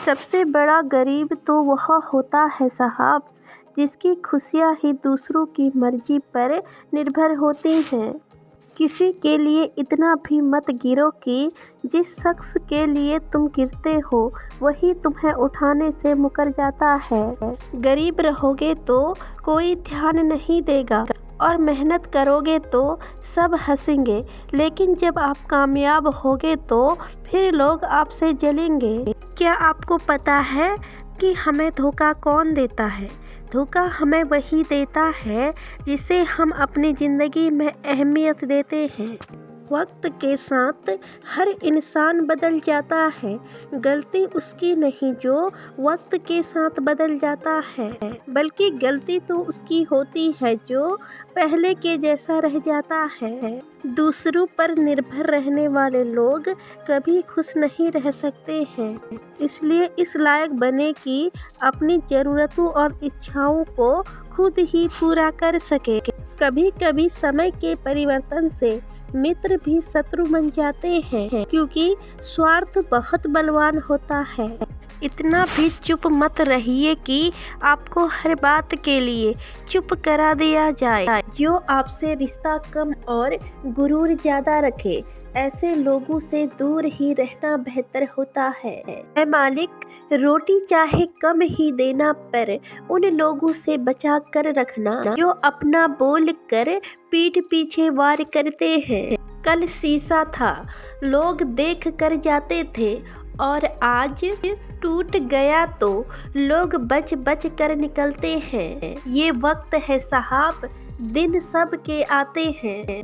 सबसे बड़ा गरीब तो वह होता है साहब, जिसकी खुशियाँ ही दूसरों की मर्जी पर निर्भर होती हैं। किसी के लिए इतना भी मत गिरो कि जिस शख्स के लिए तुम गिरते हो वही तुम्हें उठाने से मुकर जाता है। गरीब रहोगे तो कोई ध्यान नहीं देगा और मेहनत करोगे तो सब हंसेंगे, लेकिन जब आप कामयाब होगे तो फिर लोग आपसे जलेंगे। क्या आपको पता है कि हमें धोखा कौन देता है? धोखा हमें वही देता है जिसे हम अपनी ज़िंदगी में अहमियत देते हैं। वक्त के साथ हर इंसान बदल जाता है, गलती उसकी नहीं जो वक्त के साथ बदल जाता है, बल्कि गलती तो उसकी होती है जो पहले के जैसा रह जाता है। दूसरों पर निर्भर रहने वाले लोग कभी खुश नहीं रह सकते हैं, इसलिए इस लायक बने कि अपनी ज़रूरतों और इच्छाओं को खुद ही पूरा कर सके। कभी कभी समय के परिवर्तन से मित्र भी शत्रु बन जाते हैं, क्योंकि स्वार्थ बहुत बलवान होता है। इतना भी चुप मत रहिए कि आपको हर बात के लिए चुप करा दिया जाए। जो आपसे रिश्ता कम और गुरूर ज़्यादा रखे, ऐसे लोगों से दूर ही रहना बेहतर होता है। ऐ मालिक, रोटी चाहे कम ही देना, पर उन लोगों से बचा कर रखना जो अपना बोल कर पीठ पीछे वार करते हैं। कल शीशा था, लोग देख कर जाते थे, और आज टूट गया तो लोग बच बच कर निकलते हैं। ये वक्त है साहब, दिन सब के आते हैं।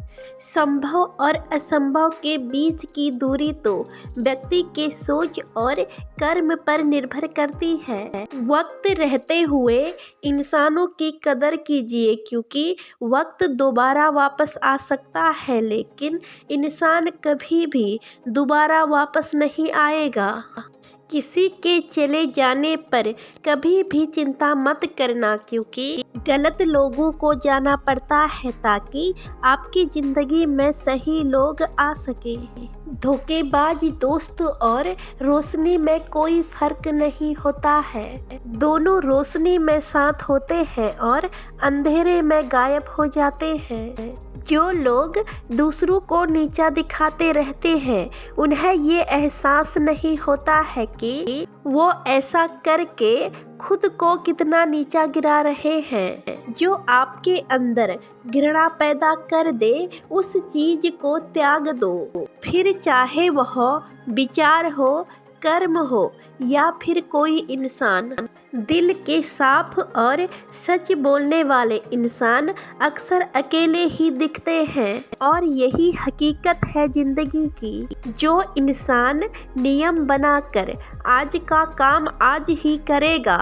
संभव और असंभव के बीच की दूरी तो व्यक्ति के सोच और कर्म पर निर्भर करती है। वक्त रहते हुए इंसानों की कदर कीजिए, क्योंकि वक्त दोबारा वापस आ सकता है, लेकिन इंसान कभी भी दोबारा वापस नहीं आएगा। किसी के चले जाने पर कभी भी चिंता मत करना, क्योंकि गलत लोगों को जाना पड़ता है ताकि आपकी ज़िंदगी में सही लोग आ सके। धोखेबाज दोस्त और रोशनी में कोई फर्क नहीं होता है, दोनों रोशनी में साथ होते हैं और अंधेरे में गायब हो जाते हैं। जो लोग दूसरों को नीचा दिखाते रहते हैं, उन्हें ये एहसास नहीं होता है कि वो ऐसा करके खुद को कितना नीचा गिरा रहे हैं। जो आपके अंदर घृणा पैदा कर दे, उस चीज को त्याग दो, फिर चाहे वह विचार हो, कर्म हो या फिर कोई इंसान। दिल के साफ और सच बोलने वाले इंसान अक्सर अकेले ही दिखते हैं, और यही हकीकत है जिंदगी की। जो इंसान नियम बनाकर आज का काम आज ही करेगा,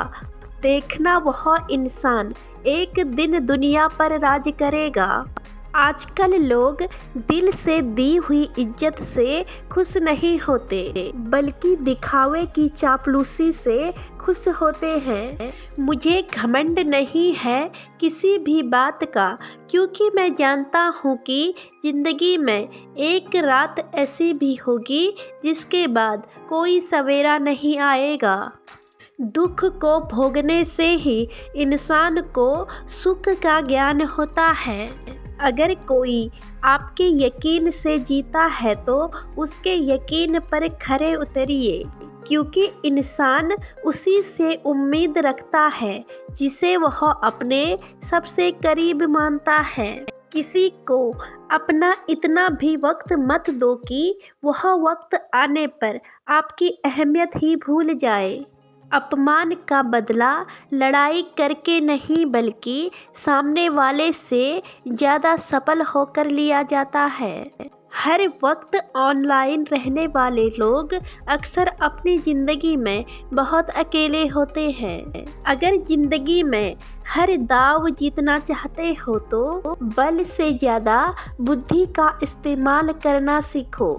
देखना वह इंसान एक दिन दुनिया पर राज करेगा। आजकल लोग दिल से दी हुई इज्जत से खुश नहीं होते, बल्कि दिखावे की चापलूसी से खुश होते हैं। मुझे घमंड नहीं है किसी भी बात का, क्योंकि मैं जानता हूँ कि ज़िंदगी में एक रात ऐसी भी होगी जिसके बाद कोई सवेरा नहीं आएगा। दुख को भोगने से ही इंसान को सुख का ज्ञान होता है। अगर कोई आपके यकीन से जीता है तो उसके यकीन पर खरे उतरिए, क्योंकि इंसान उसी से उम्मीद रखता है जिसे वह अपने सबसे करीब मानता है। किसी को अपना इतना भी वक्त मत दो कि वह वक्त आने पर आपकी अहमियत ही भूल जाए। अपमान का बदला लड़ाई करके नहीं, बल्कि सामने वाले से ज़्यादा सफल होकर लिया जाता है। हर वक्त ऑनलाइन रहने वाले लोग अक्सर अपनी ज़िंदगी में बहुत अकेले होते हैं। अगर ज़िंदगी में हर दाव जीतना चाहते हो तो बल से ज़्यादा बुद्धि का इस्तेमाल करना सीखो,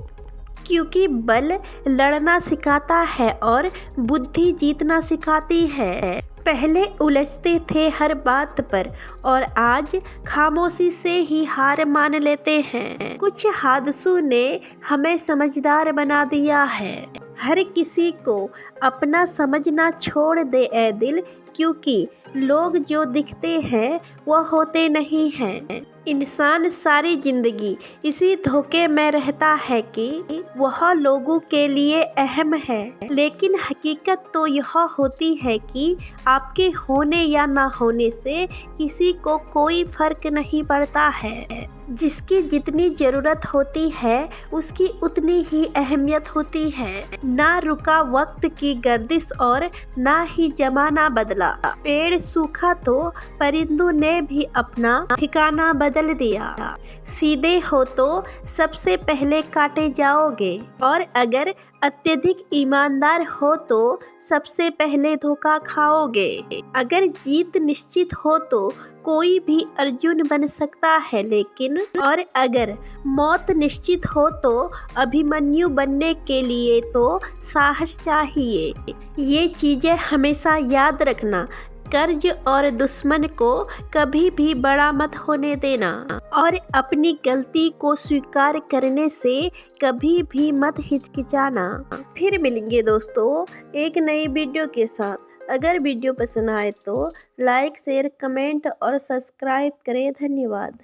क्योंकि बल लड़ना सिखाता है और बुद्धि जीतना सिखाती है। पहले उलझते थे हर बात पर, और आज खामोशी से ही हार मान लेते हैं। कुछ हादसों ने हमें समझदार बना दिया है। हर किसी को अपना समझना छोड़ दे ए दिल, क्योंकि लोग जो दिखते हैं वह होते नहीं हैं। इंसान सारी जिंदगी इसी धोखे में रहता है कि वह लोगों के लिए अहम है, लेकिन हकीकत तो यह होती है कि आपके होने या ना होने से किसी को कोई फर्क नहीं पड़ता है। जिसकी जितनी ज़रूरत होती है उसकी उतनी ही अहमियत होती है। ना रुका वक्त की गर्दिश और ना ही जमाना बदला। पेड़ सूखा तो परिंदों ने भी अपना ठिकाना बदल दिया। सीधे हो तो सबसे पहले काटे जाओगे, और अगर अत्यधिक ईमानदार हो तो सबसे पहले धोखा खाओगे। अगर जीत निश्चित हो तो कोई भी अर्जुन बन सकता है, लेकिन और अगर मौत निश्चित हो तो अभिमन्यु बनने के लिए तो साहस चाहिए। ये चीज़ें हमेशा याद रखना। कर्ज और दुश्मन को कभी भी बड़ा मत होने देना, और अपनी गलती को स्वीकार करने से कभी भी मत हिचकिचाना। फिर मिलेंगे दोस्तों एक नई वीडियो के साथ। अगर वीडियो पसंद आए तो लाइक, शेयर, कमेंट और सब्सक्राइब करें। धन्यवाद।